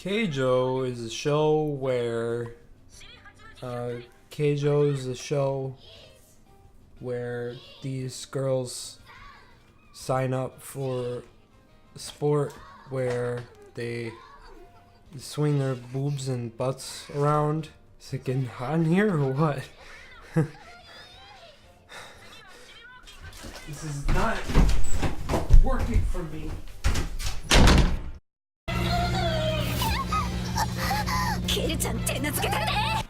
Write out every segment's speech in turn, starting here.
Keijo is a show where Keijo is a show where these girls sign up for a sport where they swing their boobs and butts around. Is it getting hot in here or what? This is not working for me.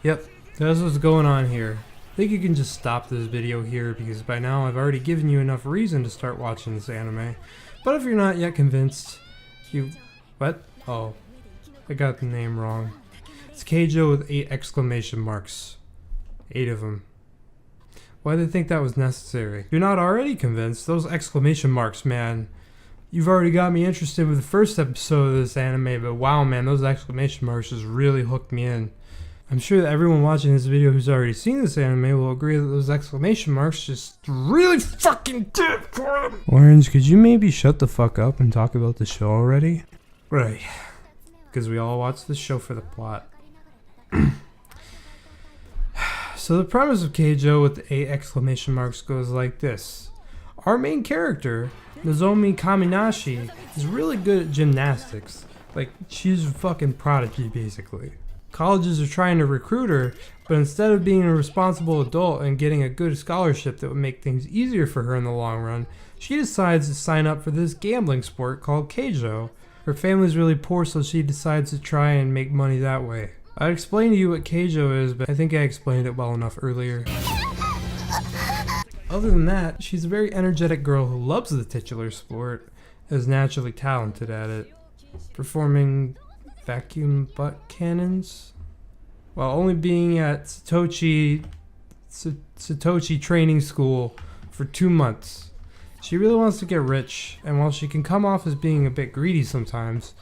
Yep, that's what's going on here. I think you can just stop this video here because by now I've already given you enough reason to start watching this anime. But if you're not yet convinced, what? Oh, I got the name wrong. It's Keijo with 8 exclamation marks. 8 of them. Why do they think that was necessary? If you're not already convinced, those exclamation marks, man. You've already got me interested with the first episode of this anime, but wow, man, those exclamation marks just really hooked me in. I'm sure that everyone watching this video who's already seen this anime will agree that those exclamation marks just really fucking did it for them. Orange, could you maybe shut the fuck up and talk about the show already? Right. Because we all watch this show for the plot. So the premise of Keijo with the 8 exclamation marks goes like this. Our main character, Nozomi Kaminashi, is really good at gymnastics. Like, she's a fucking prodigy, basically. Colleges are trying to recruit her, but instead of being a responsible adult and getting a good scholarship that would make things easier for her in the long run, she decides to sign up for this gambling sport called Keijo. Her family's really poor, so she decides to try and make money that way. I'd explain to you what Keijo is, but I think I explained it well enough earlier. Other than that, she's a very energetic girl who loves the titular sport and is naturally talented at it, performing vacuum butt cannons while only being at Satoshi training school for 2 months. She really wants to get rich, and while she can come off as being a bit greedy sometimes,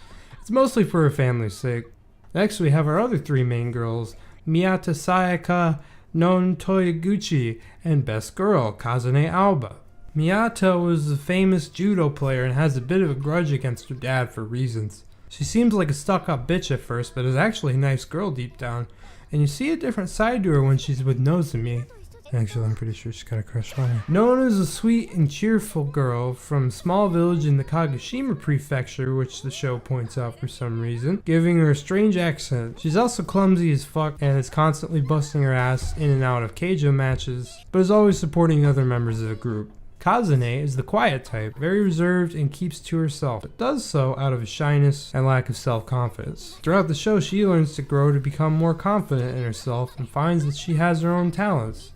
it's mostly for her family's sake. Next we have our other 3 main girls, Miyata Sayaka, Non Toyoguchi, and best girl, Kazune Aoba. Miyata was a famous judo player and has a bit of a grudge against her dad for reasons. She seems like a stuck-up bitch at first, but is actually a nice girl deep down, and you see a different side to her when she's with Nozomi. Actually, I'm pretty sure she's got a crush on her. Known as a sweet and cheerful girl from a small village in the Kagoshima prefecture, which the show points out for some reason, giving her a strange accent. She's also clumsy as fuck and is constantly busting her ass in and out of Keijo matches, but is always supporting other members of the group. Kazune is the quiet type, very reserved and keeps to herself, but does so out of shyness and lack of self-confidence. Throughout the show, she learns to grow to become more confident in herself and finds that she has her own talents.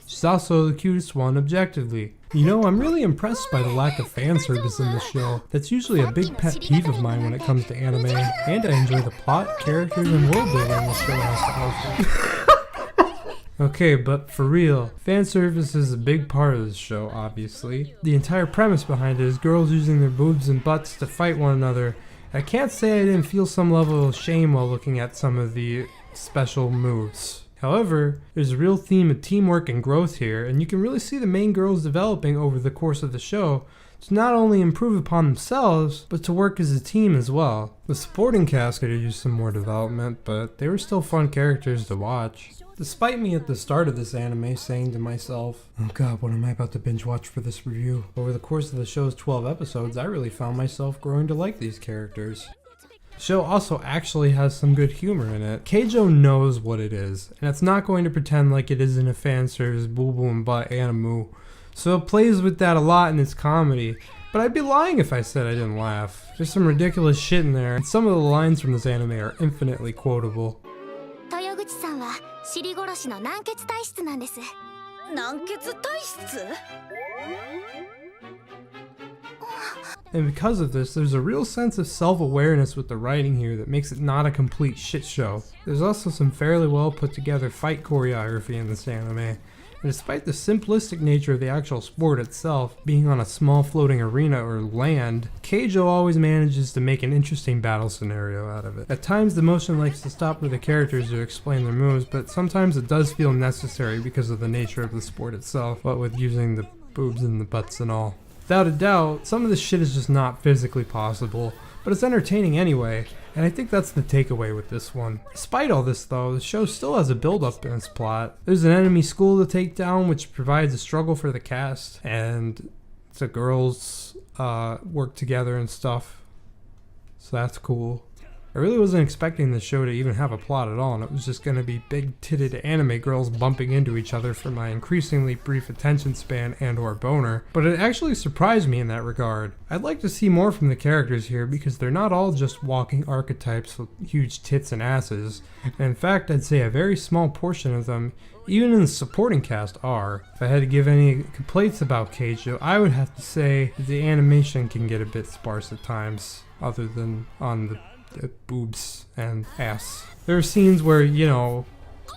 She's also the cutest one objectively. You know, I'm really impressed by the lack of fan service in this show. That's usually a big pet peeve of mine when it comes to anime, and I enjoy the plot, characters, and world building this show has to offer. Okay, but for real, fan service is a big part of this show, obviously. The entire premise behind it is girls using their boobs and butts to fight one another. I can't say I didn't feel some level of shame while looking at some of the special moves. However, there's a real theme of teamwork and growth here, and you can really see the main girls developing over the course of the show to not only improve upon themselves, but to work as a team as well. The supporting cast could have used some more development, but they were still fun characters to watch. Despite me at the start of this anime saying to myself, oh god, what am I about to binge watch for this review? Over the course of the show's 12 episodes, I really found myself growing to like these characters. The show also actually has some good humor in it. Keijo knows what it is, and it's not going to pretend like it isn't a fanservice boob and butt animu. So it plays with that a lot in its comedy, but I'd be lying if I said I didn't laugh. There's some ridiculous shit in there, and some of the lines from this anime are infinitely quotable. Toyoguchi-san wa shirigoroshi no nanketsu taishitsu nan desu. Nanketsu taishitsu? And because of this, there's a real sense of self-awareness with the writing here that makes it not a complete shit show. There's also some fairly well put together fight choreography in this anime, and despite the simplistic nature of the actual sport itself, being on a small floating arena or land, Keijo always manages to make an interesting battle scenario out of it. At times the motion likes to stop for the characters to explain their moves, but sometimes it does feel necessary because of the nature of the sport itself, what with using the boobs and the butts and all. Without a doubt, some of this shit is just not physically possible, but it's entertaining anyway, And I think that's the takeaway with this one. Despite all this though, the show still has a build-up in its plot. There's an enemy school to take down, which provides a struggle for the cast, and the girls work together and stuff. So that's cool. I really wasn't expecting the show to even have a plot at all, and it was just going to be big-titted anime girls bumping into each other for my increasingly brief attention span and/or boner, but it actually surprised me in that regard. I'd like to see more from the characters here because they're not all just walking archetypes with huge tits and asses. And in fact, I'd say a very small portion of them, even in the supporting cast, are. If I had to give any complaints about Keijo, I would have to say that the animation can get a bit sparse at times, other than on the boobs and ass. There are scenes where, you know,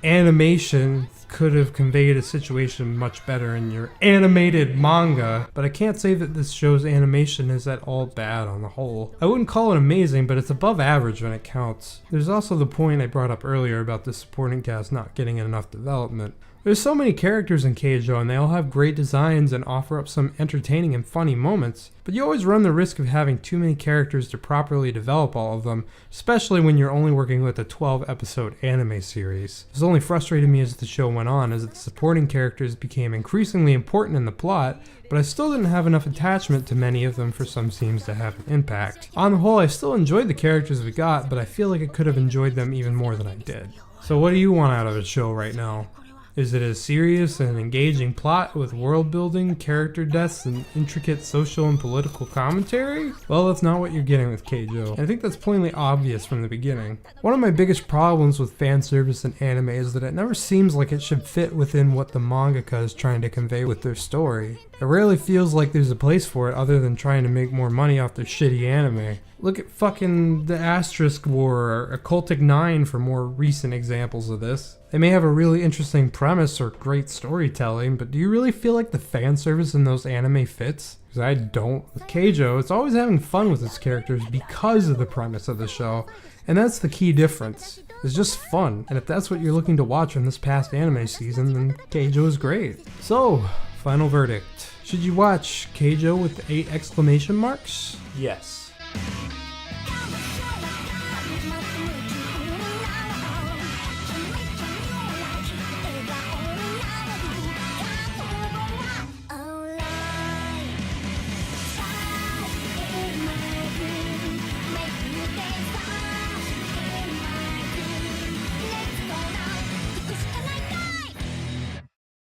animation could have conveyed a situation much better in your animated manga, but I can't say that this show's animation is at all bad on the whole. I wouldn't call it amazing, but it's above average when it counts. There's also the point I brought up earlier about the supporting cast not getting enough development. There's so many characters in Keijo and they all have great designs and offer up some entertaining and funny moments, but you always run the risk of having too many characters to properly develop all of them, especially when you're only working with a 12-episode anime series. This only frustrated me as the show went on, as the supporting characters became increasingly important in the plot, but I still didn't have enough attachment to many of them for some scenes to have an impact. On the whole, I still enjoyed the characters we got, but I feel like I could have enjoyed them even more than I did. So what do you want out of the show right now? Is it a serious and engaging plot with world building, character deaths, and intricate social and political commentary? Well, that's not what you're getting with Keijo. I think that's plainly obvious from the beginning. One of my biggest problems with fan service in anime is that it never seems like it should fit within what the mangaka is trying to convey with their story. It rarely feels like there's a place for it other than trying to make more money off their shitty anime. Look at fucking the Asterisk War or Occultic 9 for more recent examples of this. They may have a really interesting premise or great storytelling, but do you really feel like the fan service in those anime fits? Because I don't. With Keijo, it's always having fun with its characters because of the premise of the show, and that's the key difference. It's just fun, and if that's what you're looking to watch in this past anime season, then Keijo is great. So, final verdict. Should you watch Keijo with 8 exclamation marks? Yes.